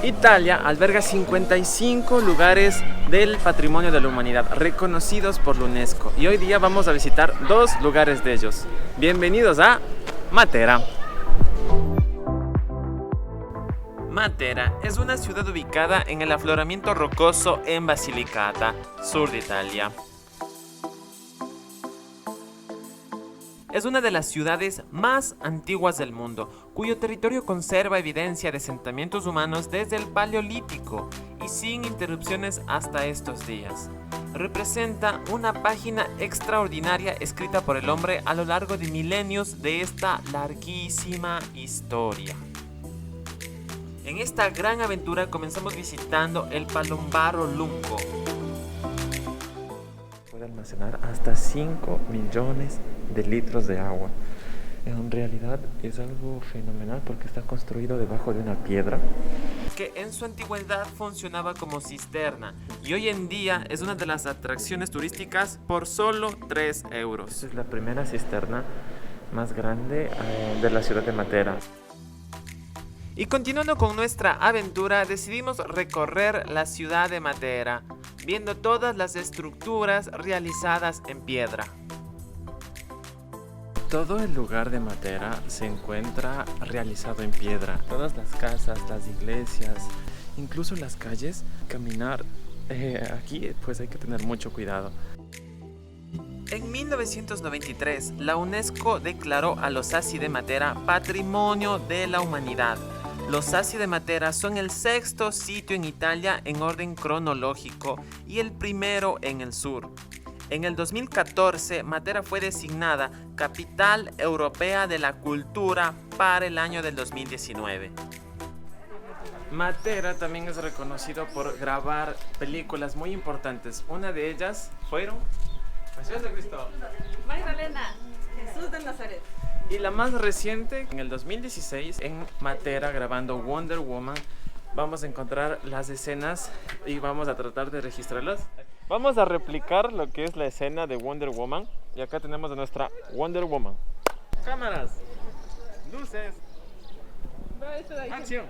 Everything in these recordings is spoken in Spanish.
Italia alberga 55 lugares del Patrimonio de la Humanidad reconocidos por la UNESCO y hoy día vamos a visitar 2 lugares de ellos. Bienvenidos a Matera. Matera es una ciudad ubicada en el afloramiento rocoso en Basilicata, sur de Italia. Es una de las ciudades más antiguas del mundo, cuyo territorio conserva evidencia de asentamientos humanos desde el Paleolítico y sin interrupciones hasta estos días. Representa una página extraordinaria escrita por el hombre a lo largo de milenios de esta larguísima historia. En esta gran aventura comenzamos visitando el Palombaro Lunco. Puede almacenar hasta 5 millones de litros de agua. En realidad es algo fenomenal porque está construido debajo de una piedra que en su antigüedad funcionaba como cisterna y hoy en día es una de las atracciones turísticas por solo 3 euros. Esta es la primera cisterna más grande de la ciudad de Matera. Y continuando con nuestra aventura, decidimos recorrer la ciudad de Matera, viendo todas las estructuras realizadas en piedra. Todo el lugar de Matera se encuentra realizado en piedra. Todas las casas, las iglesias, incluso las calles, caminar aquí pues hay que tener mucho cuidado. En 1993, la UNESCO declaró a los Sassi de Matera Patrimonio de la Humanidad. Los Sassi de Matera son el 6º sitio en Italia en orden cronológico y el primero en el sur. En el 2014, Matera fue designada Capital Europea de la Cultura para el año del 2019. Matera también es reconocido por grabar películas muy importantes. Una de ellas fueron Pasión de Cristo, Magdalena, Jesús de Nazaret. Y la más reciente, en el 2016, en Matera, grabando Wonder Woman, vamos a encontrar las escenas y vamos a tratar de registrarlas. Vamos a replicar lo que es la escena de Wonder Woman. Y acá tenemos a nuestra Wonder Woman. Cámaras, luces, acción.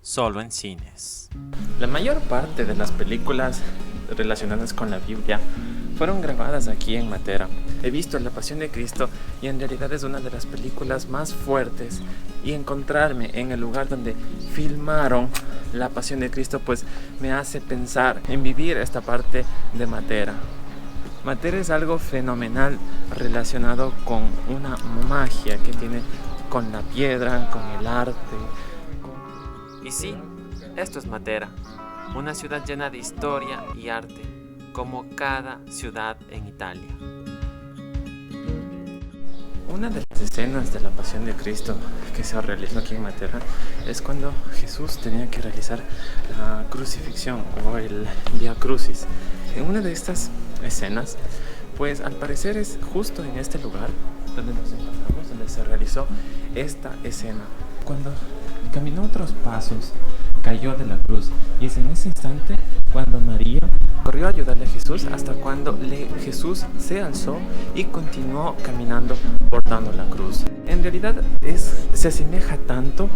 Solo en cines. La mayor parte de las películas relacionadas con la Biblia fueron grabadas aquí en Matera. He visto La Pasión de Cristo y en realidad es una de las películas más fuertes, y encontrarme en el lugar donde filmaron La Pasión de Cristo pues me hace pensar en vivir esta parte de Matera. Matera es algo fenomenal relacionado con una magia que tiene con la piedra, con el arte. Y sí, esto es Matera, una ciudad llena de historia y arte, como cada ciudad en Italia. Una de las escenas de la Pasión de Cristo que se realizó aquí en Matera es cuando Jesús tenía que realizar la crucifixión o el Via Crucis. En una de estas escenas, pues al parecer es justo en este lugar donde nos encontramos, donde se realizó esta escena. Cuando caminó otros pasos, cayó de la cruz, y es en ese instante cuando María corrió a ayudarle a Jesús hasta cuando Jesús se alzó y continuó caminando portando la cruz. En realidad se asemeja tanto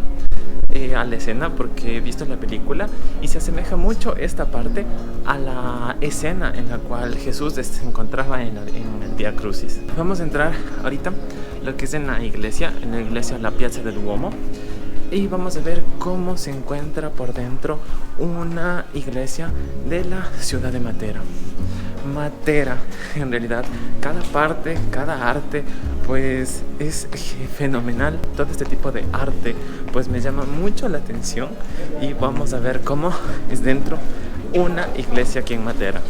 a la escena porque he visto la película y se asemeja mucho esta parte a la escena en la cual Jesús se encontraba en el Via Crucis. Vamos a entrar ahorita lo que es en la iglesia La Piazza del Duomo, y vamos a ver cómo se encuentra por dentro una iglesia de la ciudad de Matera. Matera, en realidad, cada parte, cada arte, pues es fenomenal. Todo este tipo de arte, pues me llama mucho la atención, y vamos a ver cómo es dentro una iglesia aquí en Matera.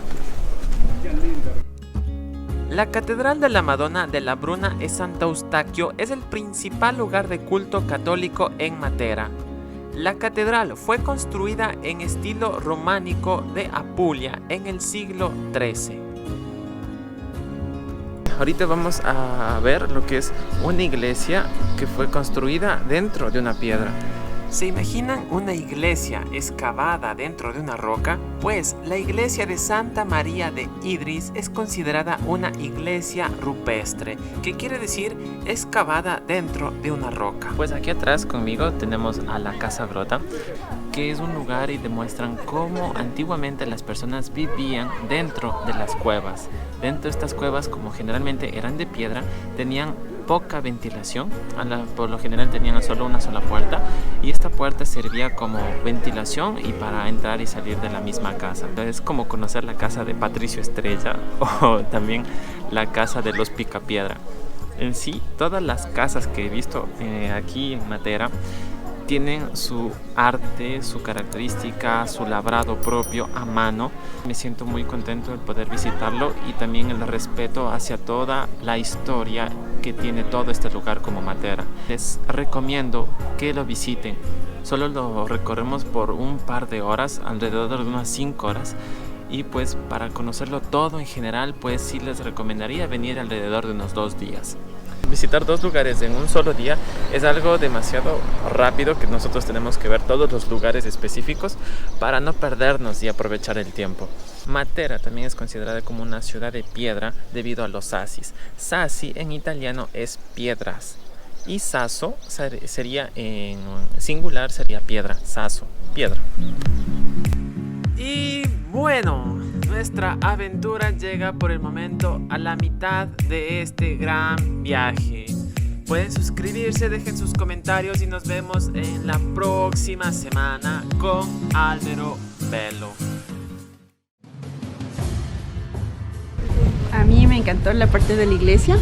La Catedral de la Madonna della Bruna e Sant'Eustachio es el principal lugar de culto católico en Matera. La catedral fue construida en estilo románico de Apulia en el siglo XIII. ahorita vamos a ver lo que es una iglesia que fue construida dentro de una piedra. ¿Se imaginan una iglesia excavada dentro de una roca? Pues la iglesia de Santa María de Idris es considerada una iglesia rupestre, que quiere decir excavada dentro de una roca. Pues aquí atrás conmigo tenemos a la Casa Grota, que es un lugar y demuestran cómo antiguamente las personas vivían dentro de las cuevas. Dentro de estas cuevas, como generalmente eran de piedra, tenían poca ventilación, por lo general tenían solo una sola puerta y esta puerta servía como ventilación y para entrar y salir de la misma casa. Es como conocer la casa de Patricio Estrella o también la casa de los Picapiedra. En sí, todas las casas que he visto aquí en Matera tienen su arte, su característica, su labrado propio a mano. Me siento muy contento de poder visitarlo y también el respeto hacia toda la historia que tiene todo este lugar como Matera. Les recomiendo que lo visiten. Solo lo recorremos por un par de horas, alrededor de unas 5 horas. Y pues para conocerlo todo en general, pues sí les recomendaría venir alrededor de unos 2 días. Visitar 2 lugares en un solo día es algo demasiado rápido, que nosotros tenemos que ver todos los lugares específicos para no perdernos y aprovechar el tiempo. Matera también es considerada como una ciudad de piedra debido a los sassis. Sassi en italiano es piedras y sasso sería en singular, sería piedra, sasso, piedra. Y bueno, nuestra aventura llega por el momento a la mitad de este gran viaje. Pueden suscribirse, dejen sus comentarios y nos vemos en la próxima semana con Álvaro Bello. A mí me encantó la parte de la iglesia.